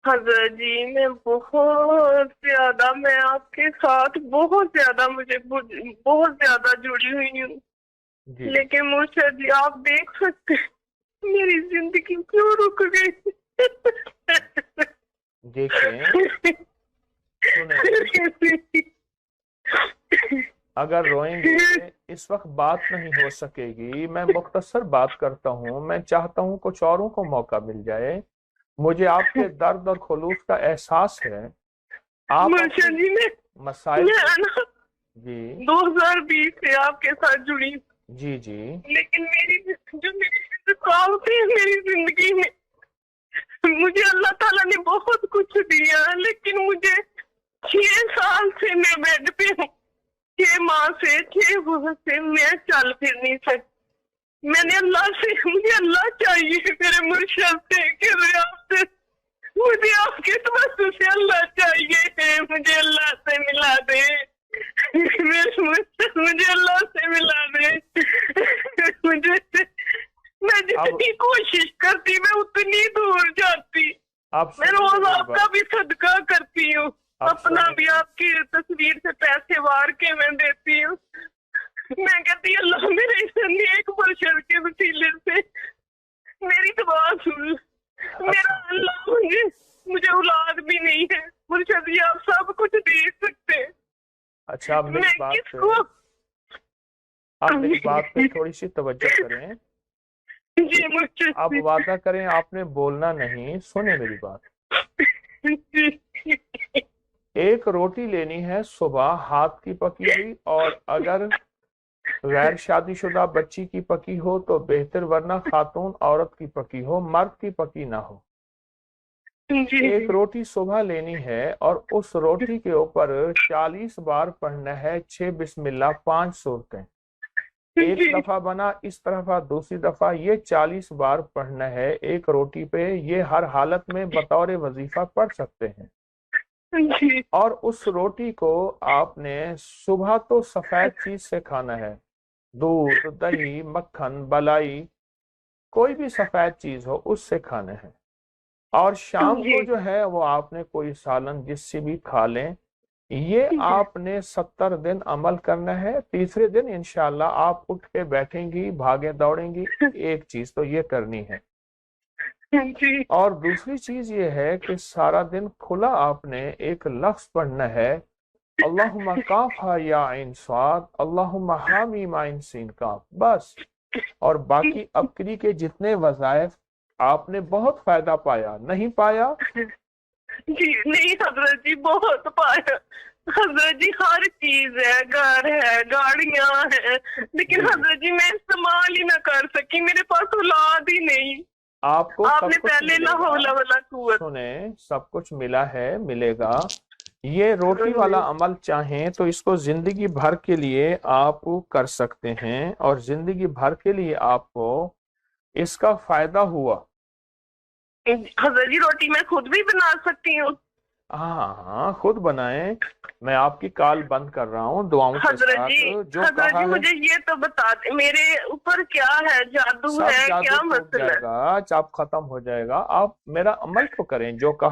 حضرت جی میں بہت زیادہ، میں آپ کے ساتھ بہت زیادہ، مجھے بہت زیادہ جڑی ہوئی ہوں، جی لیکن مرشد جی آپ دیکھ سکتے ہیں میری زندگی کیوں رک گئی؟ دیکھیں، سنیں، اگر روئیں گے اس وقت بات نہیں ہو سکے گی. میں مختصر بات کرتا ہوں، میں چاہتا ہوں کچھ اوروں کو موقع مل جائے. مجھے آپ کے درد اور خلوص کا احساس ہے. آپ اپنی مرشد جی مسائل میں کو. نا جی 2020 سے آپ کے ساتھ جڑی، جی جی لیکن میری انتقال تھی میری زندگی میں، مجھے اللہ تعالیٰ نے بہت کچھ دیا، لیکن مجھے 6 سال سے میں بیڈ پہ ہوں، 6 ماہ سے 6 ماہ سے میں چل پھر نہیں سکتی. میں نے اللہ سے، مجھے اللہ چاہیے میرے مرشد سے کہ میں آپ سے، مجھے آپ کے توسط سے اللہ چاہیے، مجھے اللہ سے ملا دے، میرے مرشد مجھے اللہ سے ملا دے. مجھے، میں اب جتنی کوشش کرتی میں اتنی دور جاتی. آپ میں سنیں گے روز میری آپ کا بات. بھی صدقہ کرتی ہوں، آپ اپنا سنیں بھی گے. آپ کی تصویر سے پیسے وار کے میں دیتی ہوں. میں کہتی اللہ میرے اس نیک مرشد کے وسیلے سے میری دعا سن. میرا اچھا اللہ، مجھے اولاد بھی نہیں ہے مرشد جی، آپ سب کچھ دے سکتے ہیں. اچھا، آپ میری میں بات کس پہ کو؟ آپ میری بات پہ تھوڑی سی توجہ کریں. جی مرشد آپ جی. وعدہ کریں آپ نے بولنا نہیں. سنیں میری بات. ایک روٹی لینی ہے صبح ہاتھ کی پکی ہوئی، اور اگر غیر شادی شدہ بچی کی پکی ہو تو بہتر، ورنہ خاتون عورت کی پکی ہو، مرد کی پکی نہ ہو. جی ایک روٹی صبح لینی ہے اور اس روٹی کے اوپر 40 بار پڑھنا ہے 6 بسم اللہ 5 سورتیں. ایک جی دفعہ بنا اس طرح دوسری دفعہ یہ 40 بار پڑھنا ہے ایک روٹی پہ. یہ ہر حالت میں بطور وظیفہ پڑھ سکتے ہیں. جی اور اس روٹی کو آپ نے صبح تو سفید چیز سے کھانا ہے، دودھ، دہی، مکھن، بلائی، کوئی بھی سفید چیز ہو اس سے کھانے ہیں. اور شام کو جی جو ہے وہ آپ نے کوئی سالن جس سے بھی کھا لیں. یہ آپ نے 70 دن عمل کرنا ہے. تیسرے دن انشاءاللہ آپ اٹھ کے بیٹھیں گی، بھاگیں دوڑیں گی. ایک چیز تو یہ کرنی ہے. جی اور دوسری چیز یہ ہے کہ سارا دن کھلا آپ نے ایک لفظ پڑھنا ہے، اللہم کافا یا عین صاد، اللہم حامی ما عین سین کاف، بس. اور باقی ابکری کے جتنے وظائف آپ نے بہت فائدہ پایا. نہیں پایا؟ جی نہیں حضرت جی، بہت پایا حضرت جی. ہر چیز ہے، گھر ہے، گاڑیاں ہیں، لیکن جی جی حضرت جی میں استعمال ہی نہ کر سکی، میرے پاس اولاد ہی نہیں. آپ کو آپ نے سب کچھ پہلے لا ملے گا. حول ولا قوت. سنیں، سب کچھ ملا ہے، ملے گا. یہ روٹی والا عمل چاہیں تو اس کو زندگی بھر کے لیے آپ کر سکتے ہیں، اور زندگی بھر کے لیے آپ کو اس کا فائدہ ہوا. حضرت جی روٹی میں خود بھی بنا سکتی ہوں؟ ہاں ہاں، خود بنائیں. میں آپ کی کال بند کر رہا ہوں دعاؤں کے حضرت ساتھ. جی، جو حضرت جی کہا ہے مجھے یہ تو بتا دیں میرے اوپر کیا ہے، جادو سب ہے جادو کیا ٹوٹ مسئلہ جائے ہے؟ گا، آپ ختم ہو جائے گا. آپ میرا عمل تو کریں جو کہا